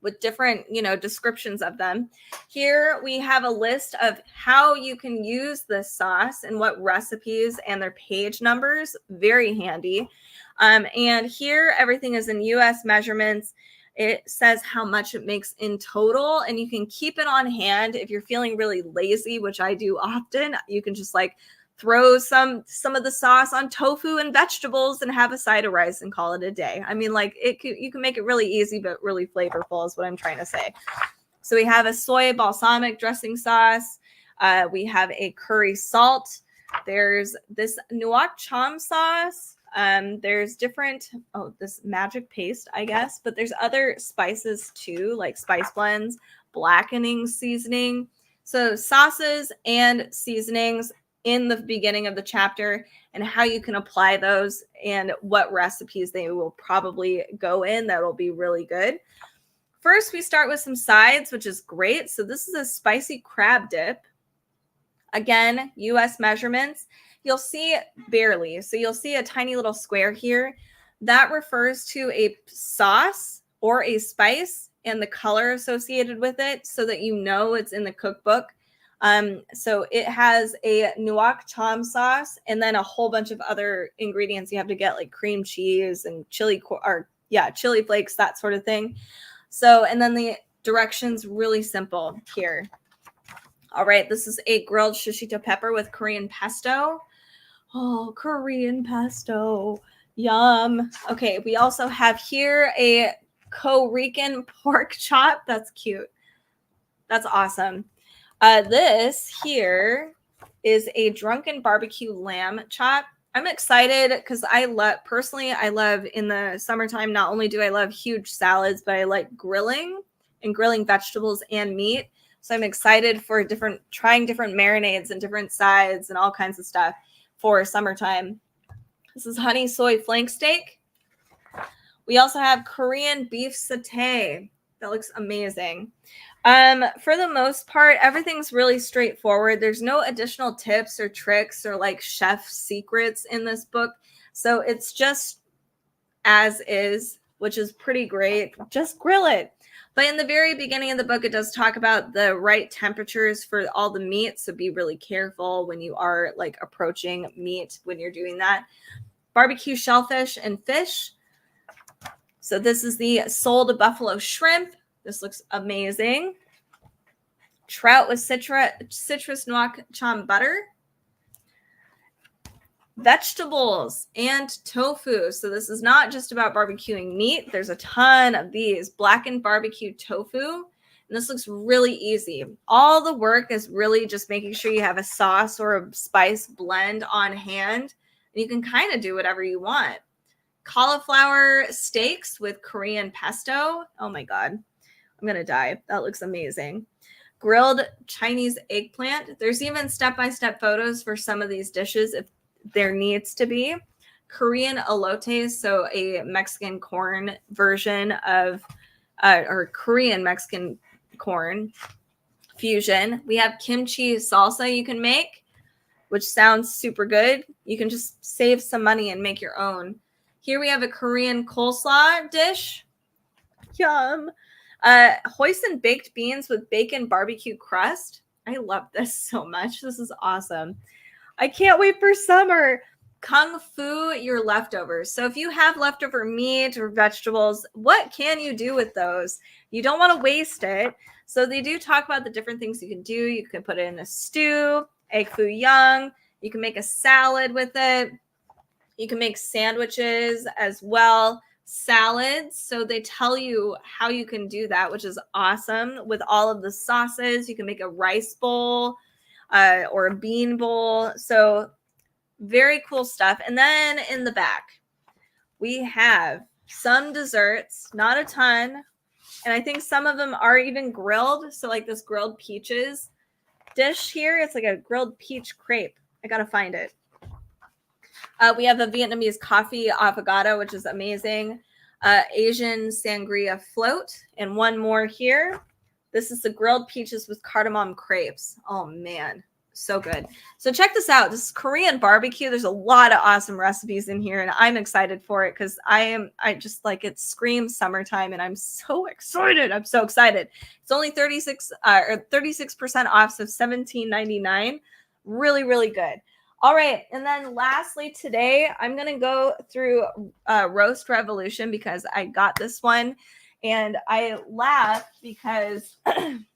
S1: with different, descriptions of them. Here we have a list of how you can use this sauce and what recipes and their page numbers. Very handy. And here everything is in US measurements. It says how much it makes in total, and you can keep it on hand. If you're feeling really lazy, which I do often, you can just like throw some of the sauce on tofu and vegetables and have a side of rice and call it a day. I mean, like you can make it really easy, but really flavorful is what I'm trying to say. So we have a soy balsamic dressing sauce. We have a curry salt. There's this nuoc cham sauce. There's different, this magic paste, I guess, but there's other spices too, like spice blends, blackening seasoning. So sauces and seasonings in the beginning of the chapter and how you can apply those and what recipes they will probably go in that will be really good. First, we start with some sides, which is great. So this is a spicy crab dip. Again, US measurements. You'll see barely. So you'll see a tiny little square here. That refers to a sauce or a spice and the color associated with it so that you know it's in the cookbook. So it has a nuoc cham sauce and then a whole bunch of other ingredients you have to get, like cream cheese and chili flakes, that sort of thing. So, and then the directions really simple here. All right, this is a grilled shishito pepper with Korean pesto. Oh, Korean pesto. Yum. Okay, we also have here a Korean pork chop. That's cute. That's awesome. This here is a drunken barbecue lamb chop. I'm excited because I love in the summertime, not only do I love huge salads, but I like grilling and grilling vegetables and meat. So I'm excited for trying different marinades and different sides and all kinds of stuff for summertime. This is honey soy flank steak. We also have Korean beef satay. That looks amazing. For the most part, everything's really straightforward. There's no additional tips or tricks or like chef secrets in this book. So it's just as is, which is pretty great. Just grill it. But in the very beginning of the book, it does talk about the right temperatures for all the meat. So be really careful when you are like approaching meat when you're doing that. Barbecue shellfish and fish. So this is the sold buffalo shrimp. This looks amazing. Trout with citrus nuoc cham butter. Vegetables and tofu. So this is not just about barbecuing meat. There's a ton of these. Blackened barbecue tofu. And this looks really easy. All the work is really just making sure you have a sauce or a spice blend on hand. And you can kind of do whatever you want. Cauliflower steaks with Korean pesto. Oh my God. I'm going to die. That looks amazing. Grilled Chinese eggplant. There's even step-by-step photos for some of these dishes if there needs to be. Korean elotes, so a Mexican corn version of, or Korean Mexican corn fusion. We have kimchi salsa you can make, which sounds super good. You can just save some money and make your own. Here we have a Korean coleslaw dish. Yum. Hoisin baked beans with bacon barbecue crust. I love this so much. This is awesome. I can't wait for summer. Kung Fu your leftovers. So if you have leftover meat or vegetables, what can you do with those? You don't want to waste it. So they do talk about the different things you can do. You can put it in a stew, egg foo young. You can make a salad with it. You can make sandwiches as well. Salads. So they tell you how you can do that, which is awesome. With all of the sauces, you can make a rice bowl or a bean bowl. So very cool stuff. And then in the back, we have some desserts, not a ton. And I think some of them are even grilled. So like this grilled peaches dish here, it's like a grilled peach crepe. I got to find it. We have a Vietnamese coffee affogato, which is amazing. Asian sangria float. And one more here. This is the grilled peaches with cardamom crepes. Oh, man. So good. So check this out. This is Korean barbecue. There's a lot of awesome recipes in here, and I'm excited for it because I just like it screams summertime, and I'm so excited. I'm so excited. It's only 36% off, so $17.99. Really, really good. All right. And then lastly, today I'm going to go through Roast Revolution because I got this one and I laughed because when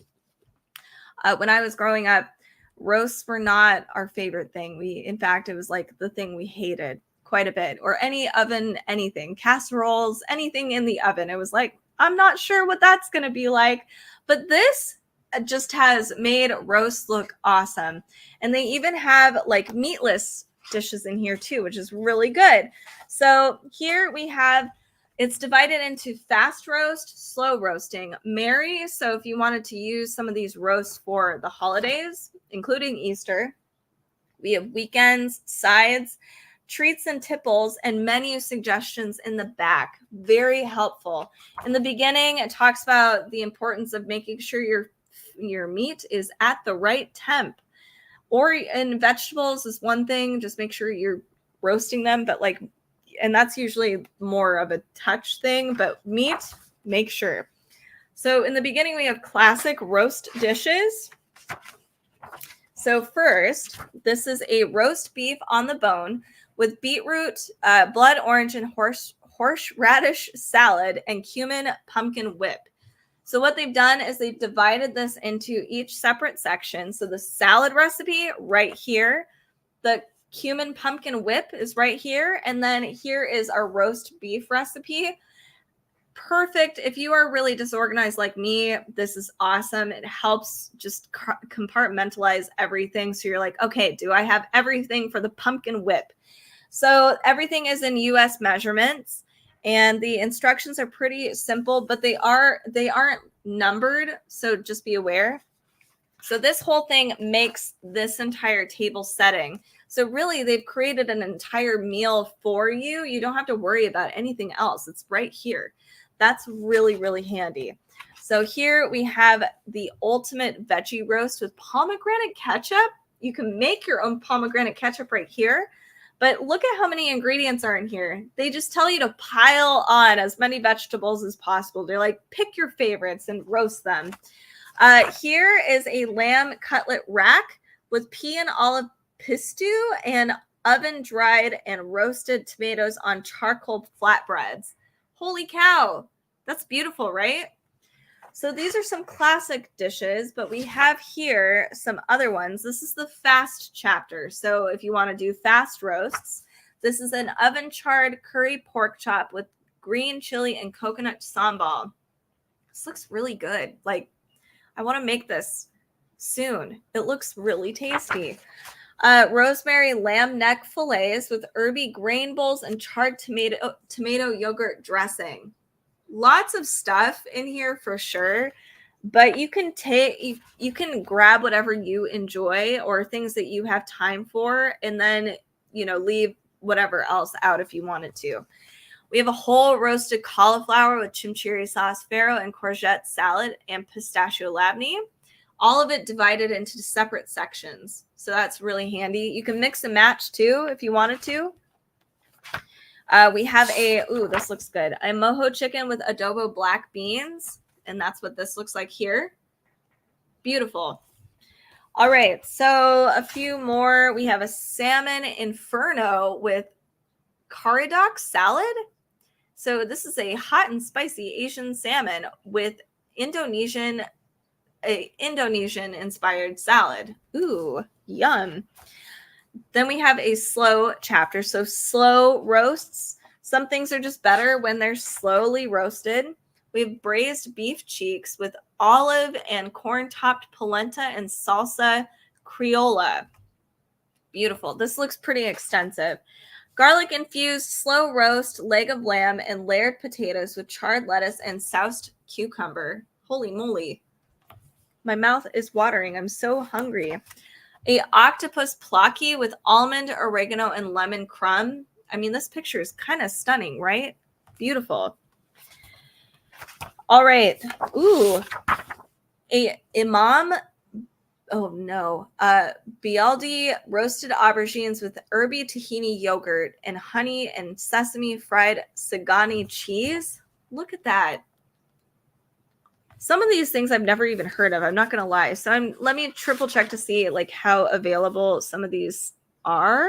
S1: I was growing up, roasts were not our favorite thing. In fact, it was like the thing we hated quite a bit, or any oven, anything, casseroles, anything in the oven. It was like, I'm not sure what that's going to be like, but this just has made roast look awesome. And they even have like meatless dishes in here too, which is really good. So here we have, it's divided into fast roast, slow roasting, merry. So if you wanted to use some of these roasts for the holidays, including Easter, we have weekends, sides, treats and tipples, and menu suggestions in the back. Very helpful. In the beginning, it talks about the importance of making sure your meat is at the right temp. Or in vegetables is one thing, just make sure you're roasting them, but like, and that's usually more of a touch thing, but meat, make sure. So in the beginning, we have classic roast dishes. So first, this is a roast beef on the bone with beetroot, blood orange, and horseradish salad and cumin pumpkin whip. So what they've done is they've divided this into each separate section. So the salad recipe right here, the cumin pumpkin whip is right here, and then here is our roast beef recipe. Perfect. If you are really disorganized like me, this is awesome. It helps just compartmentalize everything. So you're like, okay, do I have everything for the pumpkin whip? So everything is in US measurements, and the instructions are pretty simple, but they aren't numbered, so just be aware. So this whole thing makes this entire table setting. So really, they've created an entire meal for you. You don't have to worry about anything else. It's right here. That's really, really handy. So here we have the ultimate veggie roast with pomegranate ketchup. You can make your own pomegranate ketchup right here. But look at how many ingredients are in here. They just tell you to pile on as many vegetables as possible. They're like, pick your favorites and roast them. Here is a lamb cutlet rack with pea and olive pistou and oven-dried and roasted tomatoes on charcoal flatbreads. Holy cow. That's beautiful, right? So these are some classic dishes, but we have here some other ones. This is the fast chapter. So if you want to do fast roasts, this is an oven-charred curry pork chop with green chili and coconut sambal. This looks really good. Like, I want to make this soon. It looks really tasty. Rosemary lamb neck fillets with herby grain bowls and charred tomato yogurt dressing. Lots of stuff in here for sure, but you can grab whatever you enjoy or things that you have time for, and then leave whatever else out if you wanted to. We have a whole roasted cauliflower with chimichurri sauce, farro and courgette salad, and pistachio labneh. All of it divided into separate sections. So that's really handy. You can mix and match too if you wanted to. We have this looks good. A mojo chicken with adobo black beans. And that's what this looks like here. Beautiful. All right. So a few more. We have a salmon inferno with caradoc salad. So this is a hot and spicy Asian salmon with Indonesian inspired salad. Ooh, yum. Then we have a slow chapter. So slow roasts. Some things are just better when they're slowly roasted. We have braised beef cheeks with olive and corn-topped polenta and salsa criolla. Beautiful. This looks pretty extensive. Garlic-infused slow roast leg of lamb and layered potatoes with charred lettuce and soused cucumber. Holy moly. My mouth is watering. I'm so hungry. A octopus plaki with almond, oregano, and lemon crumb. I mean, this picture is kind of stunning, right? Beautiful. All right. Ooh. A imam. Oh, no. Bialdi roasted aubergines with herby tahini yogurt and honey and sesame fried sagani cheese. Look at that. Some of these things I've never even heard of. I'm not going to lie. So let me triple check to see like how available some of these are.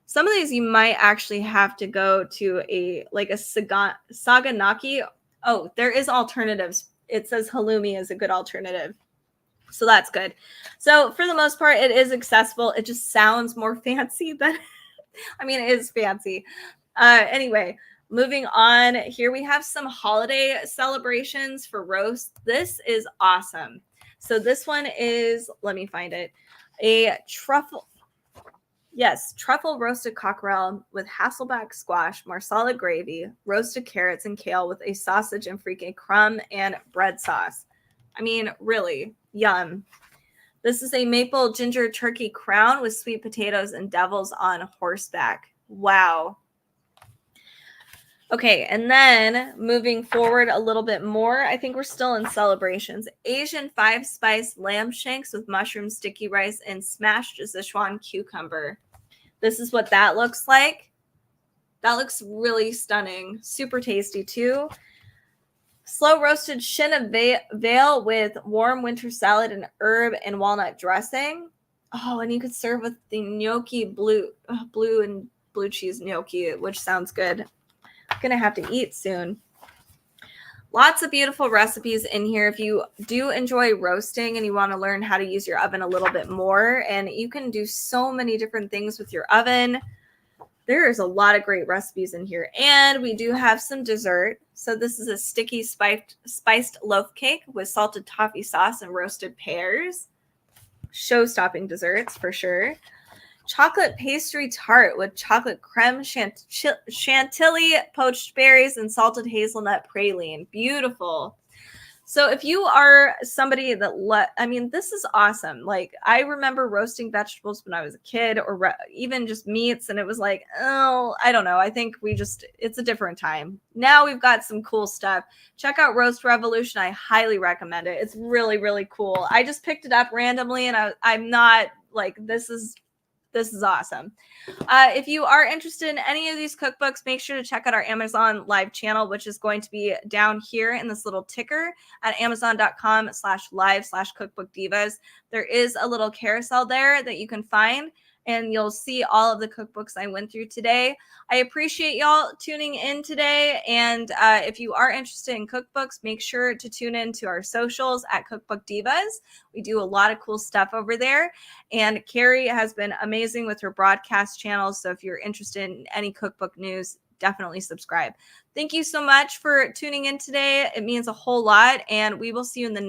S1: Some of these you might actually have to go to a saganaki. Oh, there is alternatives. It says halloumi is a good alternative. So that's good. So for the most part, it is accessible. It just sounds more fancy than, I mean, it is fancy. Anyway, moving on. Here we have some holiday celebrations for roast. This is awesome. So this one is, let me find it, a truffle roasted cockerel with Hasselback squash, marsala gravy, roasted carrots and kale with a sausage and freaking crumb and bread sauce. I mean, really, yum. This is a maple ginger turkey crown with sweet potatoes and devils on horseback. Wow. Okay, and then moving forward a little bit more, I think we're still in celebrations. Asian 5-spice lamb shanks with mushroom sticky rice and smashed Szechuan cucumber. This is what that looks like. That looks really stunning. Super tasty too. Slow roasted shin veal with warm winter salad and herb and walnut dressing. Oh, and you could serve with the gnocchi blue cheese gnocchi, which sounds good. I'm gonna have to eat soon. Lots of beautiful recipes in here. If you do enjoy roasting and you want to learn how to use your oven a little bit more, and you can do so many different things with your oven. There's a lot of great recipes in here. And we do have some dessert. So this is a sticky spiced loaf cake with salted toffee sauce and roasted pears. Show-stopping desserts for sure. Chocolate pastry tart with chocolate creme chantilly, poached berries, and salted hazelnut praline. Beautiful. So if you are somebody that this is awesome. Like, I remember roasting vegetables when I was a kid, or even just meats, and it was like, oh, I don't know. I think it's a different time. Now we've got some cool stuff. Check out Roast Revolution. I highly recommend it. It's really, really cool. I just picked it up randomly, and I'm not like, this is awesome. If you are interested in any of these cookbooks, make sure to check out our Amazon live channel, which is going to be down here in this little ticker at amazon.com/live/cookbookdivas. There is a little carousel there that you can find, and you'll see all of the cookbooks I went through today. I appreciate y'all tuning in today. And if you are interested in cookbooks, make sure to tune in to our socials at Cookbook Divas. We do a lot of cool stuff over there. And Carrie has been amazing with her broadcast channels. So if you're interested in any cookbook news, definitely subscribe. Thank you so much for tuning in today. It means a whole lot. And we will see you in the next